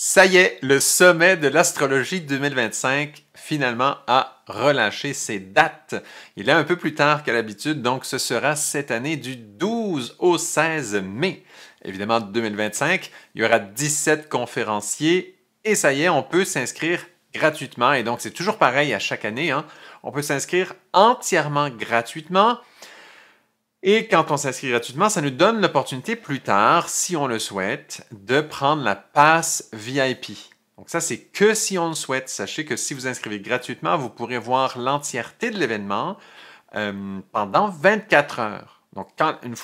Ça y est, le sommet de l'astrologie 2025 finalement a relâché ses dates. Il est un peu plus tard qu'à l'habitude, donc ce sera cette année du 12 au 16 mai. Évidemment, 2025, il y aura 17 conférenciers et ça y est, on peut s'inscrire gratuitement. Et donc, c'est toujours pareil à chaque année, hein. On peut s'inscrire entièrement gratuitement. Et quand on s'inscrit gratuitement, ça nous donne l'opportunité plus tard, si on le souhaite, de prendre la passe VIP. Donc ça, c'est que si on le souhaite. Sachez que si vous inscrivez gratuitement, vous pourrez voir l'entièreté de l'événement pendant 24 heures. Donc,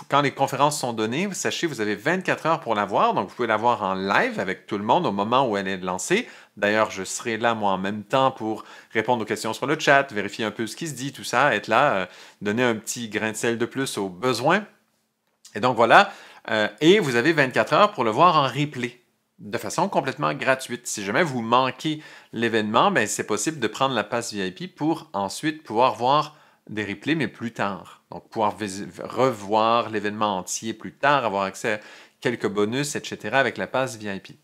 quand les conférences sont données, sachez que vous avez 24 heures pour la voir. Donc, vous pouvez la voir en live avec tout le monde au moment où elle est lancée. D'ailleurs, je serai là, moi, en même temps pour répondre aux questions sur le chat, vérifier un peu ce qui se dit, tout ça, être là, donner un petit grain de sel de plus aux besoins. Et donc, voilà. Et vous avez 24 heures pour le voir en replay de façon complètement gratuite. Si jamais vous manquez l'événement, ben, c'est possible de prendre la passe VIP pour ensuite pouvoir voir des replays, mais plus tard. Donc, pouvoir revoir l'événement entier plus tard, avoir accès à quelques bonus, etc. avec la passe VIP.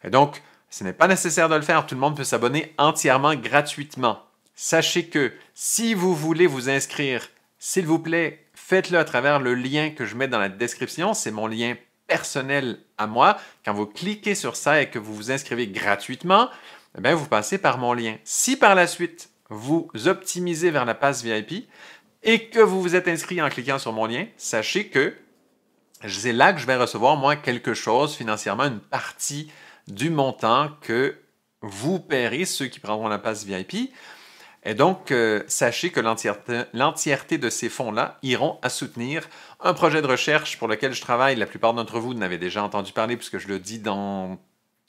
Et donc, ce n'est pas nécessaire de le faire. Tout le monde peut s'abonner entièrement gratuitement. Sachez que si vous voulez vous inscrire, s'il vous plaît, faites-le à travers le lien que je mets dans la description. C'est mon lien personnel à moi. Quand vous cliquez sur ça et que vous vous inscrivez gratuitement, eh bien, vous passez par mon lien. Si par la suite, vous optimisez vers la passe VIP et que vous vous êtes inscrit en cliquant sur mon lien, sachez que c'est là que je vais recevoir, moi, quelque chose financièrement, une partie du montant que vous paierez, ceux qui prendront la passe VIP. Et donc, sachez que l'entièreté de ces fonds-là iront à soutenir un projet de recherche pour lequel je travaille. La plupart d'entre vous n'avez déjà entendu parler puisque je le dis dans...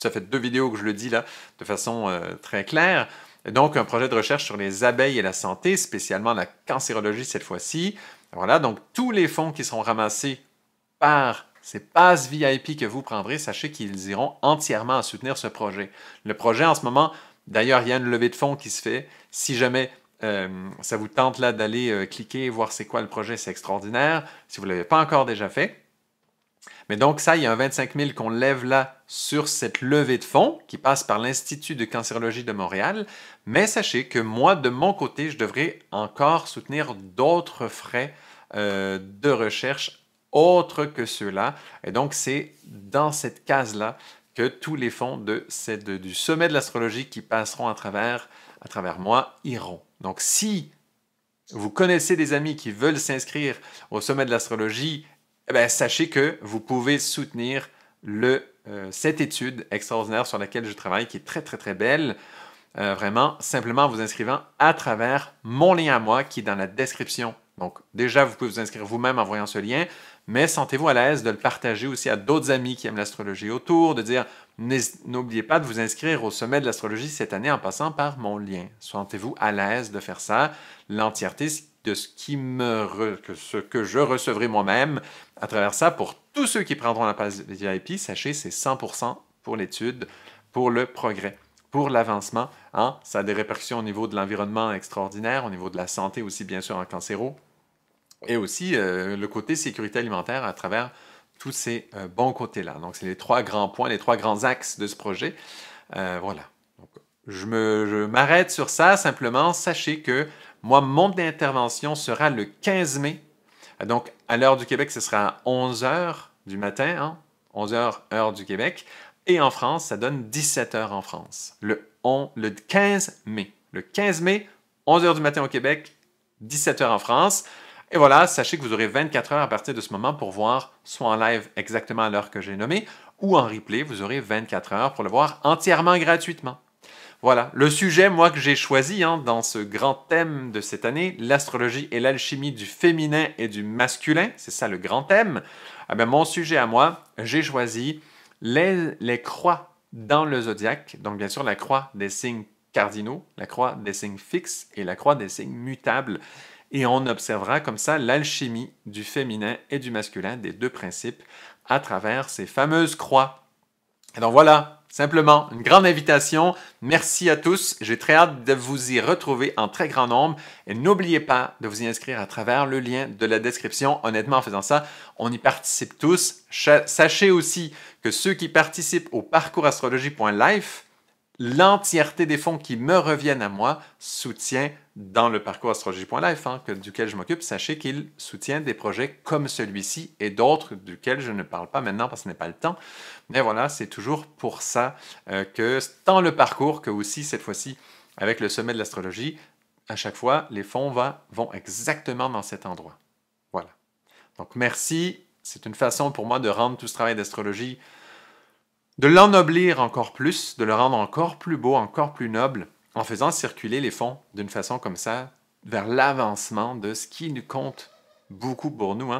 Ça fait 2 vidéos que je le dis là de façon très claire. Et donc, un projet de recherche sur les abeilles et la santé, spécialement la cancérologie cette fois-ci. Voilà, donc tous les fonds qui seront ramassés par ces passes VIP que vous prendrez, sachez qu'ils iront entièrement à soutenir ce projet. Le projet en ce moment, d'ailleurs, il y a une levée de fonds qui se fait. Si jamais ça vous tente là d'aller cliquer et voir c'est quoi le projet, c'est extraordinaire. Si vous ne l'avez pas encore déjà fait. Mais donc ça, il y a un 25 000 qu'on lève là sur cette levée de fonds qui passe par l'Institut de cancérologie de Montréal. Mais sachez que moi, de mon côté, je devrais encore soutenir d'autres frais de recherche autres que ceux-là. Et donc, c'est dans cette case-là que tous les fonds du sommet de l'astrologie qui passeront à travers moi iront. Donc, si vous connaissez des amis qui veulent s'inscrire au sommet de l'astrologie, eh bien, sachez que vous pouvez soutenir cette étude extraordinaire sur laquelle je travaille, qui est très, très, très belle. Vraiment, simplement en vous inscrivant à travers mon lien à moi qui est dans la description. Donc, déjà, vous pouvez vous inscrire vous-même en voyant ce lien, mais sentez-vous à l'aise de le partager aussi à d'autres amis qui aiment l'astrologie autour, de dire n'oubliez pas de vous inscrire au sommet de l'astrologie cette année en passant par mon lien. Sentez-vous à l'aise de faire ça. L'entièreté de ce que je recevrai moi-même à travers ça, pour tous ceux qui prendront la passe VIP, sachez, c'est 100% pour l'étude, pour le progrès, pour l'avancement. Hein? Ça a des répercussions au niveau de l'environnement extraordinaire, au niveau de la santé aussi, bien sûr, en cancéro, et aussi le côté sécurité alimentaire à travers tous ces bons côtés-là. Donc, c'est les 3 grands points, les 3 grands axes de ce projet. Voilà. Donc, je m'arrête sur ça. Simplement, sachez que moi, mon intervention sera le 15 mai. Donc, à l'heure du Québec, ce sera à 11 h du matin, hein? 11 h heure du Québec. Et en France, ça donne 17 h en France. Le 15 mai. Le 15 mai, 11 h du matin au Québec, 17 h en France. Et voilà, sachez que vous aurez 24 heures à partir de ce moment pour voir, soit en live exactement à l'heure que j'ai nommée, ou en replay, vous aurez 24 heures pour le voir entièrement gratuitement. Voilà, le sujet, moi, que j'ai choisi dans ce grand thème de cette année, l'astrologie et l'alchimie du féminin et du masculin, c'est ça le grand thème. Eh bien, mon sujet à moi, j'ai choisi les croix dans le zodiaque, donc bien sûr la croix des signes cardinaux, la croix des signes fixes et la croix des signes mutables. Et on observera comme ça l'alchimie du féminin et du masculin, des 2 principes, à travers ces fameuses croix. Et donc voilà, Simplement, une grande invitation. Merci à tous. J'ai très hâte de vous y retrouver en très grand nombre. Et n'oubliez pas de vous y inscrire à travers le lien de la description. Honnêtement, en faisant ça, on y participe tous. Sachez aussi que ceux qui participent au parcoursastrologie.life, l'entièreté des fonds qui me reviennent à moi soutient dans le parcours astrologie.life, duquel je m'occupe. Sachez qu'il soutient des projets comme celui-ci et d'autres duquel je ne parle pas maintenant parce que ce n'est pas le temps. Mais voilà, c'est toujours pour ça que tant le parcours que aussi cette fois-ci avec le sommet de l'astrologie, à chaque fois, les fonds vont exactement dans cet endroit. Voilà. Donc merci. C'est une façon pour moi de rendre tout ce travail d'astrologie, de l'ennoblir encore plus, de le rendre encore plus beau, encore plus noble, en faisant circuler les fonds d'une façon comme ça vers l'avancement de ce qui nous compte beaucoup pour nous,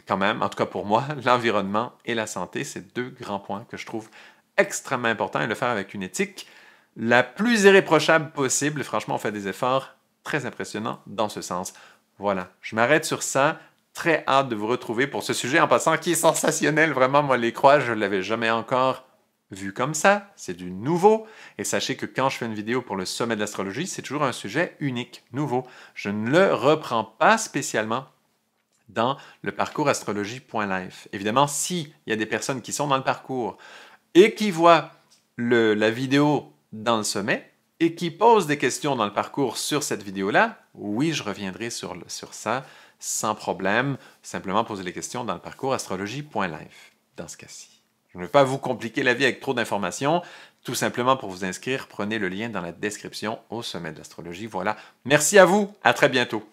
quand même, en tout cas pour moi, l'environnement et la santé, c'est deux grands points que je trouve extrêmement importants et le faire avec une éthique la plus irréprochable possible. Franchement, on fait des efforts très impressionnants dans ce sens. Voilà, je m'arrête sur ça. Très hâte de vous retrouver pour ce sujet en passant qui est sensationnel. Vraiment, moi, les croix, je ne l'avais jamais encore vu comme ça, c'est du nouveau. Et sachez que quand je fais une vidéo pour le sommet de l'astrologie, c'est toujours un sujet unique, nouveau. Je ne le reprends pas spécialement dans le parcours astrologie.life. Évidemment, s'il y a des personnes qui sont dans le parcours et qui voient la vidéo dans le sommet et qui posent des questions dans le parcours sur cette vidéo-là, oui, je reviendrai sur ça sans problème. Simplement poser les questions dans le parcours astrologie.life dans ce cas-ci. Je ne veux pas vous compliquer la vie avec trop d'informations. Tout simplement pour vous inscrire, prenez le lien dans la description au sommet de l'astrologie. Voilà. Merci à vous. À très bientôt.